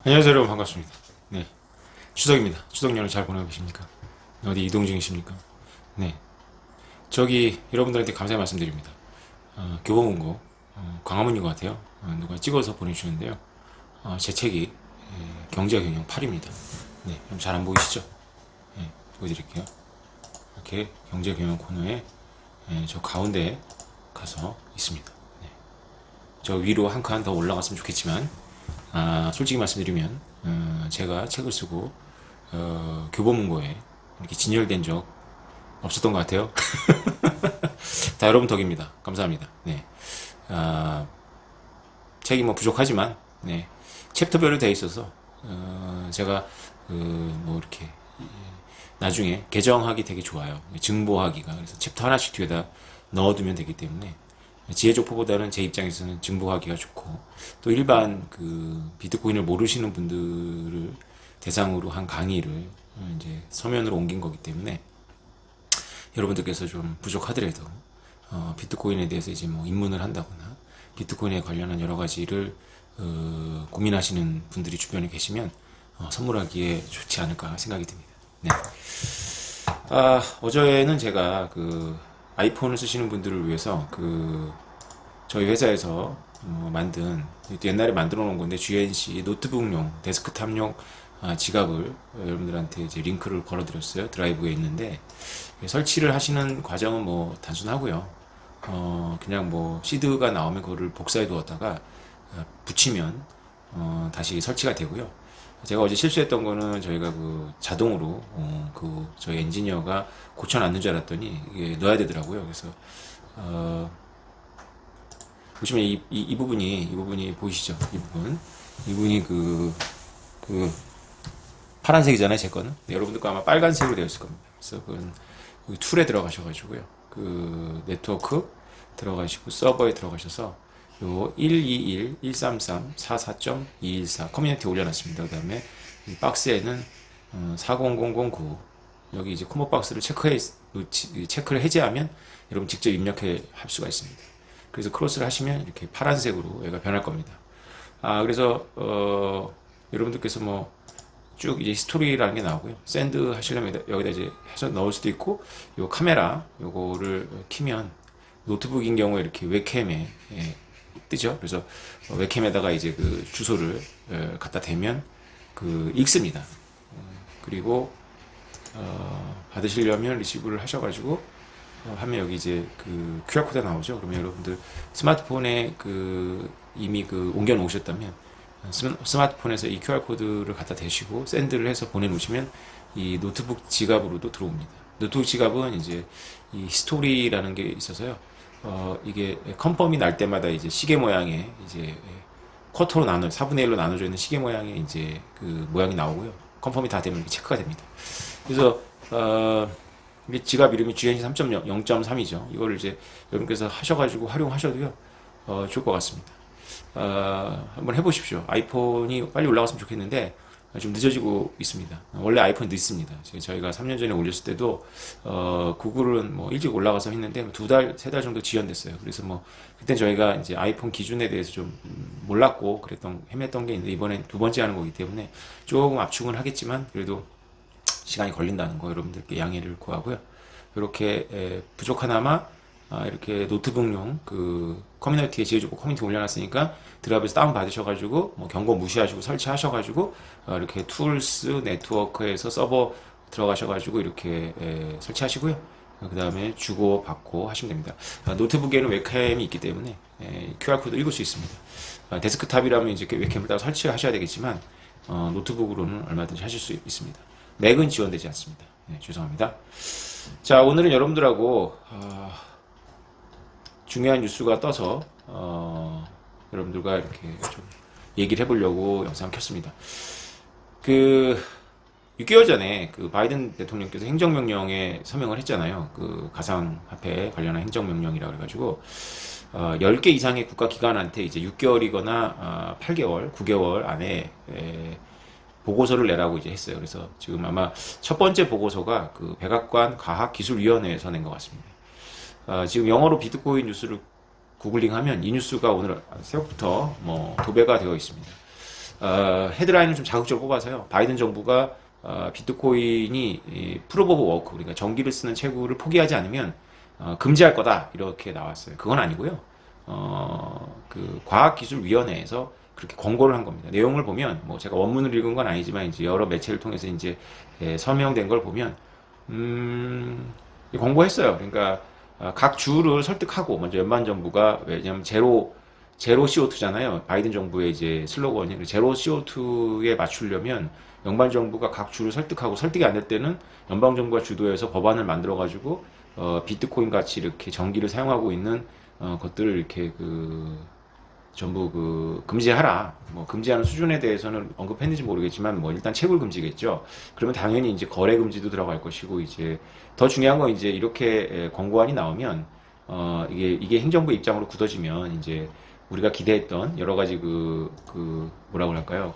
안녕하세요 여러분, 반갑습니다. 네, 추석입니다. 추석 연휴 잘 보내고 계십니까? 어디 이동 중이십니까? 네, 저기 여러분들한테 감사의 말씀드립니다. 교보문고 광화문인 것 같아요. 누가 찍어서 보내주셨는데요. 제 책이 경제경영 8입니다. 네, 잘 안 보이시죠? 네, 보여드릴게요. 이렇게 경제경영 코너에 저 가운데에 가서 있습니다. 네, 저 위로 한 칸 더 올라갔으면 좋겠지만, 솔직히 말씀드리면 제가 책을 쓰고 교보문고에 이렇게 진열된 적 없었던 것 같아요. 다 여러분 덕입니다. 감사합니다. 네, 책이 뭐 부족하지만, 네, 챕터별로 되어 있어서 제가 뭐 이렇게 나중에 개정하기 되게 좋아요. 증보하기가. 그래서 챕터 하나씩 뒤에다 넣어두면 되기 때문에 지혜족보보다는 제 입장에서는 증보하기가 좋고, 또 일반 비트코인을 모르시는 분들을 대상으로 한 강의를 이제 서면으로 옮긴 거기 때문에 여러분들께서 좀 부족하더라도 비트코인에 대해서 이제 뭐 입문을 한다거나 비트코인에 관련한 여러 가지를 고민하시는 분들이 주변에 계시면 선물하기에 좋지 않을까 생각이 듭니다. 네. 어제는 제가 아이폰을 쓰시는 분들을 위해서 저희 회사에서 만든, 옛날에 만들어 놓은 건데, GNC 노트북용 데스크탑용 지갑을 여러분들한테 이제 링크를 걸어 드렸어요. 드라이브에 있는데, 설치를 하시는 과정은 뭐 단순하고요. 그냥 뭐 시드가 나오면 그거를 복사해 두었다가 붙이면 다시 설치가 되고요. 제가 어제 실수했던 거는, 저희가 자동으로 저희 엔지니어가 고쳐놨는 줄 알았더니 이게 넣어야 되더라고요. 그래서 보시면 이 부분이 보이시죠? 이 부분이 파란색이잖아요, 제 거는. 네, 여러분들 거 아마 빨간색으로 되어 있을 겁니다. 그래서 그건 툴에 들어가셔가지고요, 네트워크 들어가시고 서버에 들어가셔서 요 121.133.44.214 커뮤니티에 올려놨습니다. 그 다음에 이 박스에는 400009 여기 이제 콤보 박스를 체크를 해제하면 여러분 직접 입력해 할 수가 있습니다. 그래서 크로스를 하시면 이렇게 파란색으로 얘가 변할 겁니다. 그래서 여러분들께서 뭐 쭉 이제 스토리라는 게 나오고요. 샌드 하시려면 여기다 이제 해서 넣을 수도 있고, 요 카메라 요거를 키면 노트북인 경우에 이렇게 웹캠에 뜨죠. 그래서 웹캠에다가 이제 주소를 갖다 대면 읽습니다. 그리고 받으시려면 리시브를 하셔가지고 하면 여기 이제 QR코드가 나오죠. 그러면 여러분들 스마트폰에 이미 옮겨 놓으셨다면 스마트폰에서 이 QR코드를 갖다 대시고 샌드를 해서 보내놓으시면 이 노트북 지갑으로도 들어옵니다. 노트북 지갑은 이제 이 스토리라는 게 있어서요. 이게 컨펌이 날 때마다 이제 시계 모양의 이제 쿼터로 4분의 1로 나눠져 있는 시계 모양의 이제 모양이 나오고요. 컨펌이 다 되면 이렇게 체크가 됩니다. 그래서 이게 지갑 이름이 GNC 3.0, 0.3이죠. 이거를 이제 여러분께서 하셔가지고 활용하셔도요, 좋을 것 같습니다. 한번 해보십시오. 아이폰이 빨리 올라갔으면 좋겠는데 좀 늦어지고 있습니다. 원래 아이폰이 늦습니다. 저희가 3년 전에 올렸을 때도 구글은 뭐 일찍 올라가서 했는데 2달, 3달 정도 지연됐어요. 그래서 뭐 그때 저희가 이제 아이폰 기준에 대해서 좀 몰랐고 헤맸던 게 있는데, 이번엔 두 번째 하는 거기 때문에 조금 압축은 하겠지만 그래도 시간이 걸린다는 거 여러분들께 양해를 구하고요. 이렇게 부족하나마 이렇게 노트북용 커뮤니티에 지어주고 커뮤니티 올려놨으니까 드랍에서 다운 받으셔가지고 뭐 경고 무시하시고 설치하셔가지고 이렇게 툴스 네트워크에서 서버 들어가셔가지고 이렇게 설치하시고요. 그 다음에 주고 받고 하시면 됩니다. 노트북에는 웹캠이 있기 때문에 QR코드 읽을 수 있습니다. 데스크탑이라면 이제 웹캠을 따로 설치하셔야 되겠지만 노트북으로는 얼마든지 하실 수 있습니다. 맥은 지원되지 않습니다. 죄송합니다. 자, 오늘은 여러분들하고 중요한 뉴스가 떠서 여러분들과 이렇게 좀 얘기를 해보려고 영상을 켰습니다. 6개월 전에 바이든 대통령께서 행정명령에 서명을 했잖아요. 가상화폐 관련한 행정명령이라 그래가지고 10개 이상의 국가기관한테 이제 6개월이거나 8개월, 9개월 안에 보고서를 내라고 이제 했어요. 그래서 지금 아마 첫 번째 보고서가 백악관 과학기술위원회에서 낸 것 같습니다. 지금 영어로 비트코인 뉴스를 구글링하면 이 뉴스가 오늘 새벽부터 뭐 도배가 되어 있습니다. 헤드라인을 좀 자극적으로 뽑아서요. 바이든 정부가 비트코인이 프로브 오브 워크, 그러니까 전기를 쓰는 채굴을 포기하지 않으면 금지할 거다 이렇게 나왔어요. 그건 아니고요. 그 과학기술위원회에서 그렇게 권고를 한 겁니다. 내용을 보면 뭐 제가 원문을 읽은 건 아니지만 이제 여러 매체를 통해서 이제 설명된 걸 보면 권고했어요. 그러니까 각 주를 설득하고 먼저 연방 정부가, 왜냐하면 제로 CO2잖아요. 바이든 정부의 이제 슬로건이 제로 CO2에 맞추려면 연방 정부가 각 주를 설득하고, 설득이 안 될 때는 연방 정부가 주도해서 법안을 만들어 가지고 비트코인 같이 이렇게 전기를 사용하고 있는 것들을 이렇게 전부 금지하라. 뭐 금지하는 수준에 대해서는 언급했는지 모르겠지만 뭐 일단 채굴 금지겠죠. 그러면 당연히 이제 거래 금지도 들어갈 것이고, 이제 더 중요한 건 이제 이렇게 권고안이 나오면 이게 행정부 입장으로 굳어지면 이제 우리가 기대했던 여러 가지 뭐라고 할까요?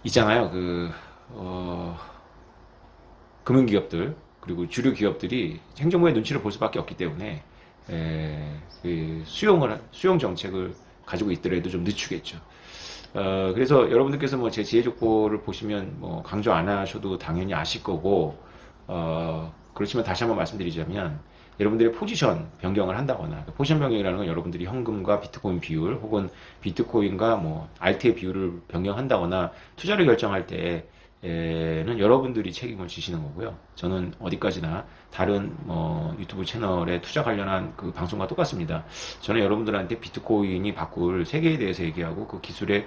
있잖아요. 금융기업들 그리고 주류 기업들이 행정부의 눈치를 볼 수밖에 없기 때문에 수용 정책을 가지고 있더라도 좀 늦추겠죠. 그래서 여러분들께서 뭐 제 지혜족보를 보시면 뭐 강조 안 하셔도 당연히 아실 거고, 그렇지만 다시 한번 말씀드리자면 여러분들의 포지션 변경을 한다거나, 포지션 변경이라는 건 여러분들이 현금과 비트코인 비율 혹은 비트코인과 뭐 알트의 비율을 변경한다거나 투자를 결정할 때에는 여러분들이 책임을 지시는 거고요. 저는 어디까지나 다른 유튜브 채널에 투자 관련한 그 방송과 똑같습니다. 저는 여러분들한테 비트코인이 바꿀 세계에 대해서 얘기하고 그 기술의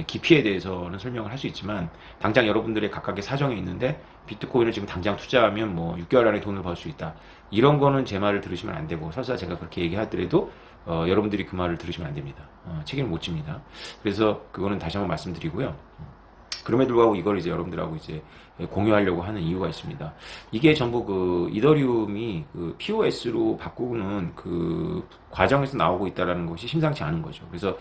깊이에 대해서는 설명을 할 수 있지만, 당장 여러분들의 각각의 사정이 있는데 비트코인을 지금 당장 투자하면 뭐 6개월 안에 돈을 벌 수 있다, 이런 거는 제 말을 들으시면 안 되고, 설사 제가 그렇게 얘기하더라도 여러분들이 그 말을 들으시면 안 됩니다. 책임을 못 집니다. 그래서 그거는 다시 한번 말씀드리고요. 그럼에도 불구하고 이걸 이제 여러분들하고 이제 공유하려고 하는 이유가 있습니다. 이게 전부 이더리움이 POS로 바꾸는 과정에서 나오고 있다는 것이 심상치 않은 거죠. 그래서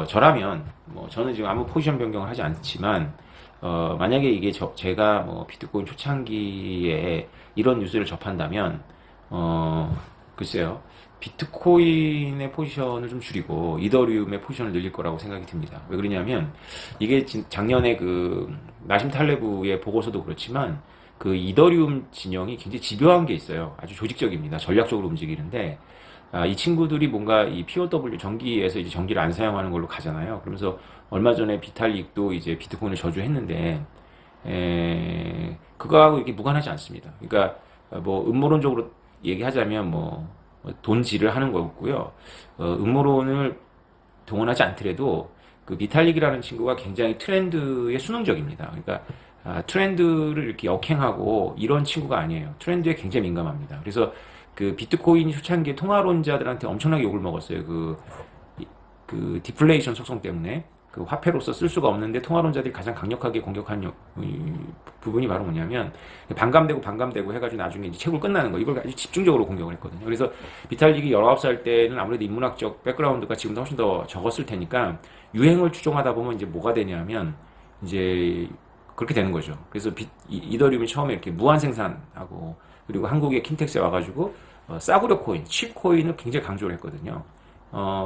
저라면 저는 지금 아무 포지션 변경을 하지 않지만, 만약에 이게 제가 비트코인 초창기에 이런 뉴스를 접한다면, 글쎄요, 비트코인의 포지션을 좀 줄이고 이더리움의 포지션을 늘릴 거라고 생각이 듭니다. 왜 그러냐면, 이게 작년에 나심 탈레브의 보고서도 그렇지만 이더리움 진영이 굉장히 집요한 게 있어요. 아주 조직적입니다. 전략적으로 움직이는데, 이 친구들이 뭔가 이 POW 전기에서 이제 전기를 안 사용하는 걸로 가잖아요. 그러면서 얼마 전에 비탈릭도 이제 비트코인을 저주했는데, 그거하고 이게 무관하지 않습니다. 그러니까 음모론적으로 얘기하자면 돈질을 하는 거고요. 음모론을 동원하지 않더라도 비탈릭이라는 친구가 굉장히 트렌드에 수능적입니다. 그러니까 트렌드를 이렇게 역행하고 이런 친구가 아니에요. 트렌드에 굉장히 민감합니다. 그래서 비트코인 초창기에 통화론자들한테 엄청나게 욕을 먹었어요. 디플레이션 속성 때문에 화폐로서 쓸 수가 없는데 통화론자들이 가장 강력하게 공격한 부분이 바로 뭐냐면, 반감되고 해가지고 나중에 이제 채굴 끝나는 거, 이걸 아주 집중적으로 공격을 했거든요. 그래서 비탈릭이 19살 때는 아무래도 인문학적 백그라운드가 지금도 훨씬 더 적었을 테니까 유행을 추종하다 보면 이제 뭐가 되냐면 이제 그렇게 되는 거죠. 그래서 이더리움이 처음에 이렇게 무한 생산하고, 그리고 한국의 킨텍스에 와가지고 싸구려 코인, 칩 코인을 굉장히 강조를 했거든요.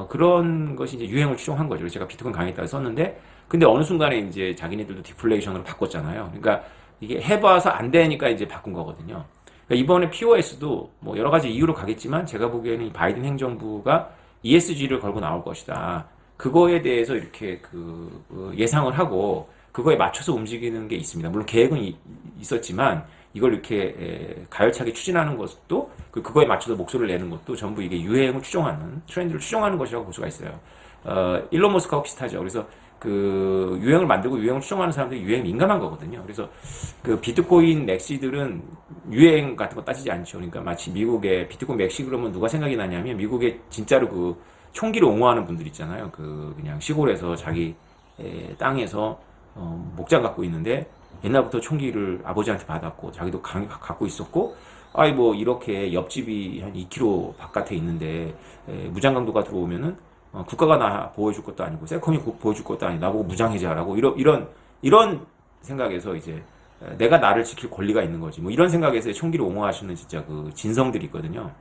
그런 것이 이제 유행을 추종한 거죠. 그래서 제가 비트코인 강의했다고 썼는데, 근데 어느 순간에 이제 자기네들도 디플레이션으로 바꿨잖아요. 그러니까 이게 해봐서 안 되니까 이제 바꾼 거거든요. 그러니까 이번에 POS도 여러 가지 이유로 가겠지만, 제가 보기에는 바이든 행정부가 ESG를 걸고 나올 것이다. 그거에 대해서 이렇게 예상을 하고 그거에 맞춰서 움직이는 게 있습니다. 물론 계획은 있었지만, 이걸 이렇게 가열차게 추진하는 것도, 그거에 맞춰서 목소리를 내는 것도 전부 이게 유행을 추종하는, 트렌드를 추종하는 것이라고 볼 수가 있어요. 일론 머스크하고 비슷하죠. 그래서 유행을 만들고 유행을 추종하는 사람들이 유행 민감한 거거든요. 그래서 비트코인 맥시들은 유행 같은 거 따지지 않죠. 그러니까 마치 미국의 비트코인 맥시 그러면 누가 생각이 나냐면, 미국에 진짜로 총기를 옹호하는 분들 있잖아요. 그냥 시골에서 자기 땅에서 목장 갖고 있는데 옛날부터 총기를 아버지한테 받았고 자기도 갖고 있었고, 이렇게 옆집이 한 2km 바깥에 있는데 무장강도가 들어오면은 국가가 나 보호해줄 것도 아니고 세컨이 보호해줄 것도 아니고 나보고 무장해제하라고, 이런 생각에서 이제 내가 나를 지킬 권리가 있는 거지, 이런 생각에서 총기를 옹호하시는 진짜 진성들이 있거든요.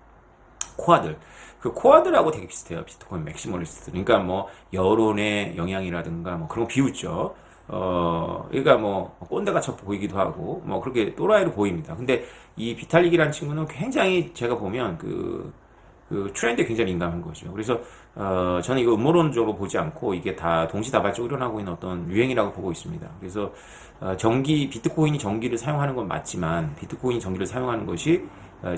코아들. 그 코아들하고 되게 비슷해요. 비트코인 맥시멀리스트. 그러니까 뭐 여론의 영향이라든가 뭐 그런 거 비웃죠. 그러니까 뭐 꼰대같이 보이기도 하고 뭐 그렇게 또라이로 보입니다. 근데 이 비탈릭이라는 친구는 굉장히 제가 보면 그 트렌드에 굉장히 민감한 거죠. 그래서 저는 이거 음모론적으로 보지 않고 이게 다 동시다발적으로 일어나고 있는 어떤 유행이라고 보고 있습니다. 그래서 비트코인이 전기를 사용하는 건 맞지만 비트코인이 전기를 사용하는 것이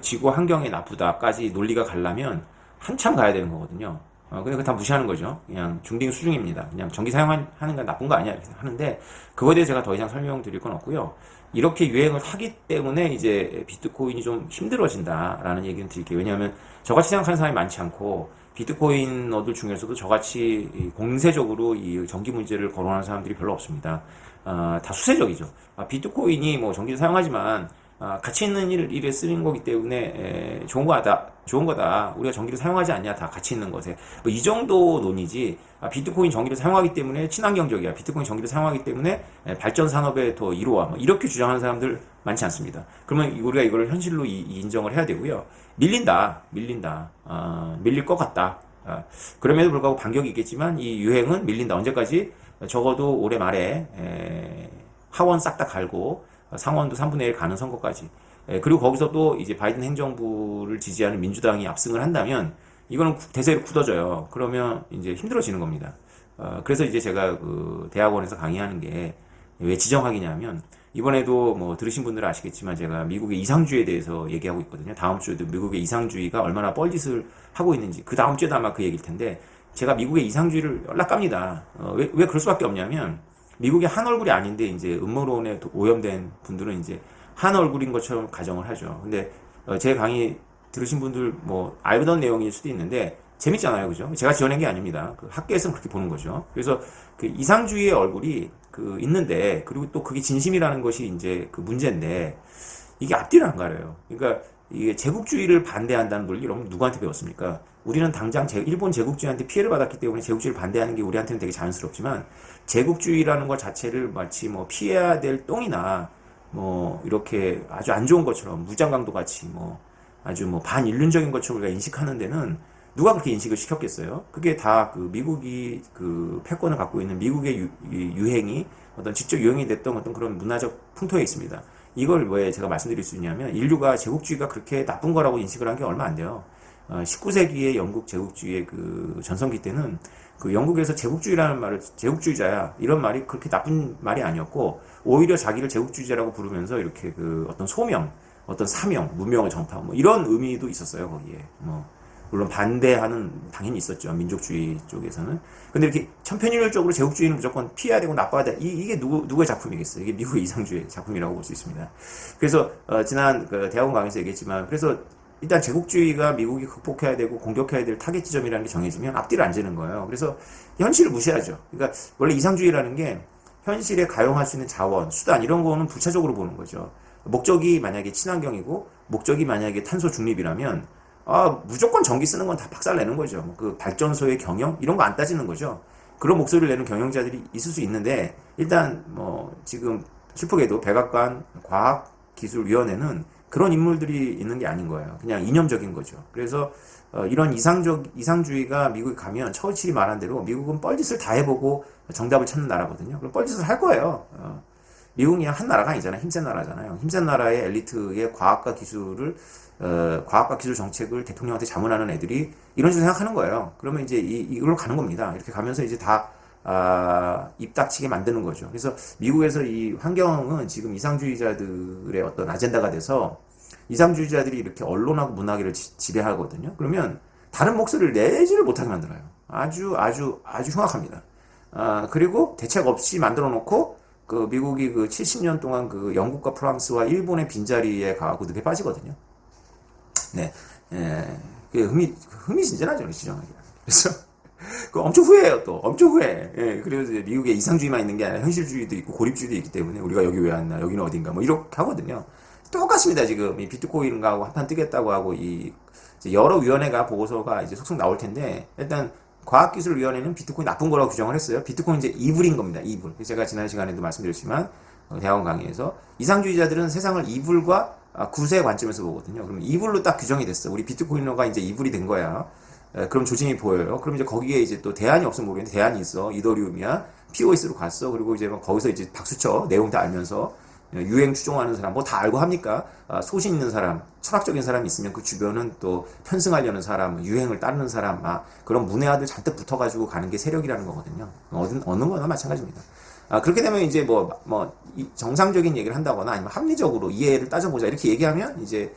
지구 환경에 나쁘다까지 논리가 가려면 한참 가야 되는 거거든요. 근데 그거 다 무시하는 거죠. 그냥 중딩 수중입니다. 그냥 전기 사용하는 건 나쁜 거 아니야 이렇게 하는데 그거에 대해서 제가 더 이상 설명드릴 건 없고요. 이렇게 유행을 하기 때문에 이제 비트코인이 좀 힘들어진다라는 얘기는 드릴게요. 왜냐하면 저같이 생각하는 사람이 많지 않고 비트코인어들 중에서도 저같이 공세적으로 이 전기 문제를 거론하는 사람들이 별로 없습니다. 다 수세적이죠. 비트코인이 뭐 전기를 사용하지만 가치 있는 일에 쓰는 거기 때문에 좋은 거다. 우리가 전기를 사용하지 않냐, 다 가치 있는 것에. 뭐 이 정도 논이지. 비트코인 전기를 사용하기 때문에 친환경적이야. 비트코인 전기를 사용하기 때문에 발전 산업에 더 이로와. 뭐 이렇게 주장하는 사람들 많지 않습니다. 그러면 우리가 이걸 현실로 인정을 해야 되고요. 밀린다. 밀릴 것 같다. 그럼에도 불구하고 반격이 있겠지만 이 유행은 밀린다. 언제까지? 적어도 올해 말에 하원 싹 다 갈고 상원도 3분의 1 가는 선거까지. 그리고 거기서 또 이제 바이든 행정부를 지지하는 민주당이 압승을 한다면 이거는 대세로 굳어져요. 그러면 이제 힘들어지는 겁니다. 그래서 이제 제가 그 대학원에서 강의하는 게 왜 지정학이냐면 이번에도 뭐 들으신 분들은 아시겠지만 제가 미국의 이상주의에 대해서 얘기하고 있거든요. 다음 주에도 미국의 이상주의가 얼마나 뻘짓을 하고 있는지 그 다음 주에도 아마 그 얘기일 텐데 제가 미국의 이상주의를 연락갑니다. 왜 그럴 수밖에 없냐면 미국의 한 얼굴이 아닌데 이제 음모론에 오염된 분들은 이제 한 얼굴인 것처럼 가정을 하죠. 근데 제 강의 들으신 분들 뭐 알던 내용일 수도 있는데 재밌잖아요, 그죠? 제가 지어낸 게 아닙니다. 그 학계에서는 그렇게 보는 거죠. 그래서 그 이상주의의 얼굴이 그 있는데 그리고 또 그게 진심이라는 것이 이제 그 문제인데 이게 앞뒤를 안 가려요. 그러니까 이게 제국주의를 반대한다는 논리 여러분 누구한테 배웠습니까? 우리는 당장 일본 제국주의한테 피해를 받았기 때문에 제국주의를 반대하는 게 우리한테는 되게 자연스럽지만 제국주의라는 것 자체를 마치 뭐 피해야 될 똥이나 뭐 이렇게 아주 안 좋은 것처럼 무장강도 같이 뭐 아주 뭐 반인륜적인 것처럼 우리가 인식하는 데는 누가 그렇게 인식을 시켰겠어요? 그게 다 그 미국이 그 패권을 갖고 있는 미국의 유행이 어떤 직접 유행이 됐던 어떤 그런 문화적 풍토에 있습니다. 이걸 왜 제가 말씀드릴 수 있냐면 인류가 제국주의가 그렇게 나쁜 거라고 인식을 한 게 얼마 안 돼요. 19세기의 영국 제국주의의 그 전성기 때는 그 영국에서 제국주의라는 말을 제국주의자야 이런 말이 그렇게 나쁜 말이 아니었고 오히려 자기를 제국주의자라고 부르면서 이렇게 그 어떤 소명, 어떤 사명, 문명을 전파하고 뭐 이런 의미도 있었어요 거기에. 뭐 물론 반대하는 당연히 있었죠 민족주의 쪽에서는. 근데 이렇게 천편일률적으로 제국주의는 무조건 피해야 되고 나빠야 돼. 이게 누구의 작품이겠어요? 이게 미국의 이상주의 작품이라고 볼 수 있습니다. 그래서 지난 그 대학원 강의에서 얘기했지만 그래서 일단 제국주의가 미국이 극복해야 되고 공격해야 될 타겟 지점이라는 게 정해지면 앞뒤를 안 지는 거예요. 그래서 현실을 무시하죠. 그러니까 원래 이상주의라는 게 현실에 가용할 수 있는 자원, 수단 이런 거는 부차적으로 보는 거죠. 목적이 만약에 친환경이고 목적이 만약에 탄소 중립이라면 무조건 전기 쓰는 건 다 박살내는 거죠. 그 발전소의 경영 이런 거 안 따지는 거죠. 그런 목소리를 내는 경영자들이 있을 수 있는데 일단 뭐 지금 슬프게도 백악관 과학기술위원회는 그런 인물들이 있는 게 아닌 거예요. 그냥 이념적인 거죠. 그래서 이런 이상주의가 미국에 가면 처우칠이 말한 대로 미국은 뻘짓을 다 해보고 정답을 찾는 나라거든요. 그럼 뻘짓을 할 거예요. 미국이 그냥 한 나라가 아니잖아요. 힘센 나라잖아요. 힘센 나라의 엘리트의 과학과 기술 정책을 대통령한테 자문하는 애들이 이런 식으로 생각하는 거예요. 그러면 이제 이걸로 가는 겁니다. 이렇게 가면서 이제 다 입 닥치게 만드는 거죠. 그래서 미국에서 이 환경은 지금 이상주의자들의 어떤 아젠다가 돼서 이상주의자들이 이렇게 언론하고 문화계를 지배하거든요. 그러면 다른 목소리를 내지를 못하게 만들어요. 아주 흉악합니다. 그리고 대책 없이 만들어 놓고 그 미국이 그 70년 동안 그 영국과 프랑스와 일본의 빈자리에 가고 늪에 빠지거든요. 네, 흥미진진하죠, 지정하기가. 그래서 그 엄청 후회해요, 또 엄청 후회. 예, 그래서 미국에 이상주의만 있는 게 아니라 현실주의도 있고 고립주의도 있기 때문에 우리가 여기 왜 왔나, 여기는 어딘가, 뭐 이렇게 하거든요. 똑같습니다. 지금 이 비트코인과 하고 한판 뜨겠다고 하고 이 여러 위원회가 보고서가 이제 속속 나올 텐데 일단 과학기술위원회는 비트코인 나쁜 거라고 규정을 했어요. 비트코인 이제 이불인 겁니다. 이불. 제가 지난 시간에도 말씀드렸지만 대학원 강의에서 이상주의자들은 세상을 이불과 구세의 관점에서 보거든요. 그럼 이불로 딱 규정이 됐어. 우리 비트코인러가 이제 이불이 된 거야. 그럼 조짐이 보여요. 그럼 이제 거기에 이제 또 대안이 없으면 모르겠는데 대안이 있어. 이더리움이야. POS로 갔어. 그리고 이제 막 거기서 이제 박수쳐. 내용 다 알면서. 유행 추종하는 사람, 뭐 다 알고 합니까? 소신 있는 사람, 철학적인 사람이 있으면 그 주변은 또 편승하려는 사람, 유행을 따르는 사람, 그런 문외아들 잔뜩 붙어가지고 가는 게 세력이라는 거거든요. 어느 거나 마찬가지입니다. 그렇게 되면 이제 정상적인 얘기를 한다거나 아니면 합리적으로 이해를 따져보자 이렇게 얘기하면 이제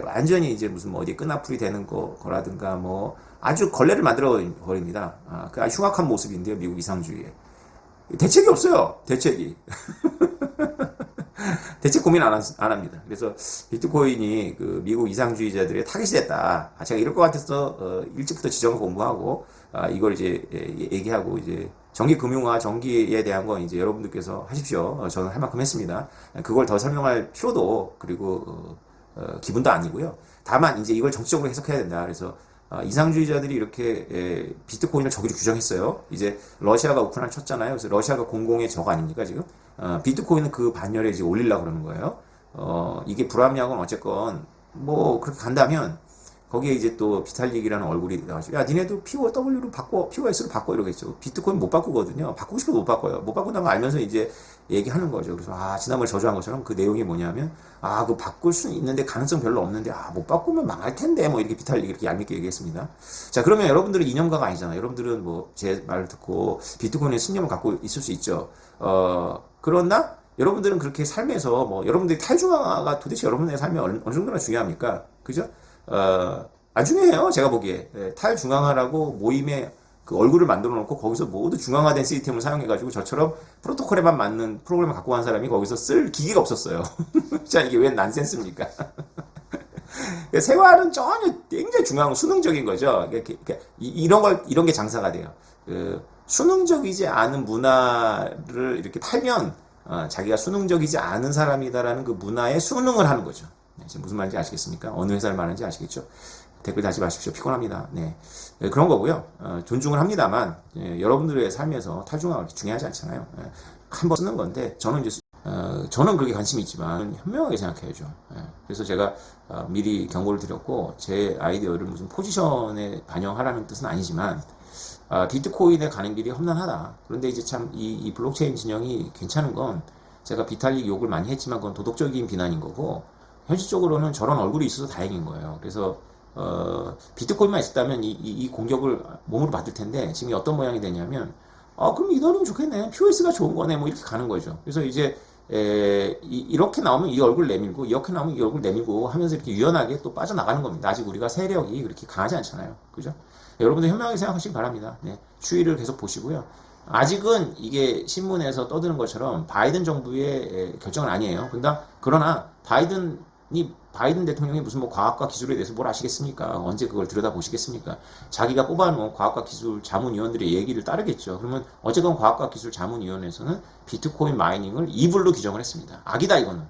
완전히 이제 무슨 뭐 어디 끈앞풀이 되는 거라든가 뭐 아주 걸레를 만들어 버립니다. 그 아주 흉악한 모습인데요, 미국 이상주의에. 대책이 없어요, 대책이. 대책 고민 안 합니다. 그래서 비트코인이 그 미국 이상주의자들의 타깃이 됐다. 제가 이럴 것 같아서 일찍부터 지정을 공부하고 이걸 이제 얘기하고 이제 정기금융화, 정기에 대한 건 이제 여러분들께서 하십시오. 저는 할 만큼 했습니다. 그걸 더 설명할 필요도 그리고 기분도 아니고요. 다만 이제 이걸 정치적으로 해석해야 된다. 그래서 이상주의자들이 이렇게 비트코인을 적으로 규정했어요. 이제 러시아가 우크라이나 쳤잖아요. 그래서 러시아가 공공의 적 아닙니까 지금? 비트코인은 그 반열에 이제 올리려고 그러는 거예요. 이게 불합리하건 어쨌건 뭐 그렇게 간다면 거기에 이제 또 비탈릭이라는 얼굴이 나와서 야 니네도 POW로 바꿔, POS로 바꿔 이러겠죠. 비트코인 못 바꾸거든요. 바꾸고 싶어도 못 바꿔요. 못 바꾼다는 걸 알면서 이제 얘기하는 거죠. 그래서 지난번에 저주한 것처럼 그 내용이 뭐냐면 그거 바꿀 수는 있는데 가능성 별로 없는데 못 바꾸면 망할 텐데 뭐 이렇게 비탈릭 이렇게 얄밉게 얘기했습니다. 자, 그러면 여러분들은 이념가가 아니잖아요. 여러분들은 뭐 제 말을 듣고 비트코인에 신념을 갖고 있을 수 있죠. 그러나 여러분들은 그렇게 삶에서 뭐 여러분들이 탈중앙화가 도대체 여러분의 삶에 어느 정도나 중요합니까? 그죠? 안 중요해요. 제가 보기에. 탈중앙화라고 모임에 그 얼굴을 만들어 놓고 거기서 모두 중앙화된 시스템을 사용해가지고 저처럼 프로토콜에만 맞는 프로그램을 갖고 간 사람이 거기서 쓸 기기가 없었어요. 자, 이게 왜 난센스입니까? 세화는 전혀 굉장히 중앙, 수능적인 거죠. 이런 게 장사가 돼요. 수능적이지 않은 문화를 이렇게 탈면, 자기가 수능적이지 않은 사람이다라는 그 문화에 수능을 하는 거죠. 지금 무슨 말인지 아시겠습니까? 어느 회사를 말하는지 아시겠죠? 댓글 다시 마십시오. 피곤합니다. 네. 그런 거고요. 존중을 합니다만, 여러분들의 삶에서 탈중앙은 중요하지 않잖아요. 한번 쓰는 건데, 저는 그렇게 관심이 있지만, 현명하게 생각해야죠. 그래서 제가 미리 경고를 드렸고, 제 아이디어를 무슨 포지션에 반영하라는 뜻은 아니지만, 비트코인에 가는 길이 험난하다. 그런데 이제 참, 이 블록체인 진영이 괜찮은 건, 제가 비탈릭 욕을 많이 했지만, 그건 도덕적인 비난인 거고, 현실적으로는 저런 얼굴이 있어서 다행인 거예요. 그래서 비트코인만 있었다면 이 공격을 몸으로 받을 텐데 지금 어떤 모양이 되냐면 그럼 이더리움 좋겠네, POS가 좋은 거네, 뭐 이렇게 가는 거죠. 그래서 이제 이렇게 나오면 이 얼굴 내밀고 이렇게 나오면 이 얼굴 내밀고 하면서 이렇게 유연하게 또 빠져나가는 겁니다. 아직 우리가 세력이 그렇게 강하지 않잖아요. 그죠? 여러분들 현명하게 생각하시기 바랍니다. 네. 추이를 계속 보시고요. 아직은 이게 신문에서 떠드는 것처럼 바이든 정부의 결정은 아니에요. 그러나 바이든 대통령이 무슨 뭐 과학과 기술에 대해서 뭘 아시겠습니까? 언제 그걸 들여다보시겠습니까? 자기가 뽑아놓은 과학과 기술 자문위원들의 얘기를 따르겠죠. 그러면 어쨌건 과학과 기술 자문위원회에서는 비트코인 마이닝을 이불로 규정을 했습니다. 악이다 이거는.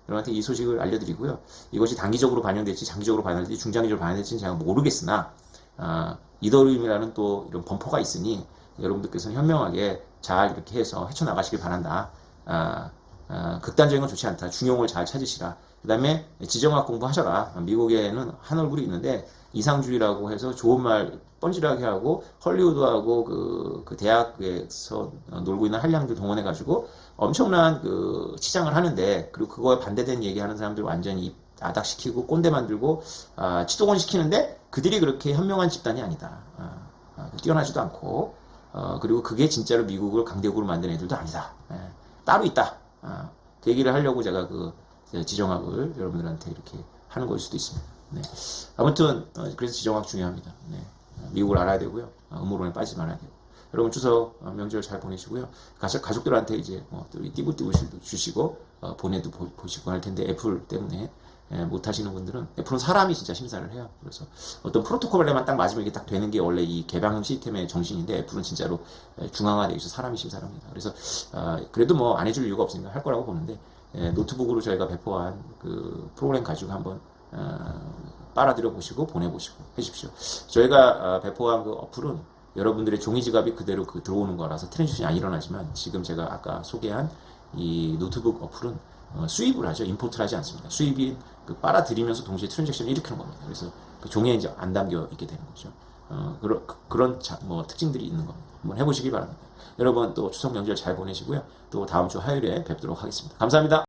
여러분한테 이 소식을 알려드리고요. 이것이 단기적으로 반영될지 장기적으로 반영될지 중장기적으로 반영될지는 제가 모르겠으나 이더리움이라는 또 이런 범퍼가 있으니 여러분들께서는 현명하게 잘 이렇게 해서 헤쳐나가시길 바란다. 극단적인 건 좋지 않다. 중용을 잘 찾으시라. 그 다음에 지정학 공부하셔라. 미국에는 한 얼굴이 있는데 이상주의라고 해서 좋은 말 뻔질하게 하고 헐리우드하고 그 대학에서 놀고 있는 한량들 동원해가지고 엄청난 그 치장을 하는데, 그리고 그거에 반대된 얘기하는 사람들 완전히 아닥시키고 꼰대 만들고 치도곤 시키는데 그들이 그렇게 현명한 집단이 아니다. 뛰어나지도 않고 그리고 그게 진짜로 미국을 강대국으로 만든 애들도 아니다. 따로 있다. 그 얘기를 하려고 제가 그 지정학을 여러분들한테 이렇게 하는 거일 수도 있습니다. 네. 아무튼 그래서 지정학 중요합니다. 네. 미국을 알아야 되고요. 음모론에 빠지지 말아야 되고. 여러분 추석 명절 잘 보내시고요. 가족들한테 이제 띠부띠부 주시고 보내도 보시고 할 텐데, 애플 때문에 못 하시는 분들은, 애플은 사람이 진짜 심사를 해요. 그래서 어떤 프로토콜에만 딱 맞으면 이게 딱 되는 게 원래 이 개방 시스템의 정신인데, 애플은 진짜로 중앙화되어 있어 사람이 심사를 합니다. 그래서 그래도 뭐 안 해줄 이유가 없으니까 할 거라고 보는데, 노트북으로 저희가 배포한 그 프로그램 가지고 한번 빨아들여 보시고 보내보시고 해주십시오. 저희가 배포한 그 어플은 여러분들의 종이 지갑이 그대로 들어오는 거라서 트랜지션이 안 일어나지만, 지금 제가 아까 소개한 이 노트북 어플은 수입을 하죠. 임포트를 하지 않습니다. 수입이 그 빨아들이면서 동시에 트랜잭션을 일으키는 겁니다. 그래서 그 종이에 이제 안 담겨 있게 되는 거죠. 그런 뭐 특징들이 있는 겁니다. 한번 해보시기 바랍니다. 여러분 또 추석 명절 잘 보내시고요. 또 다음 주 화요일에 뵙도록 하겠습니다. 감사합니다.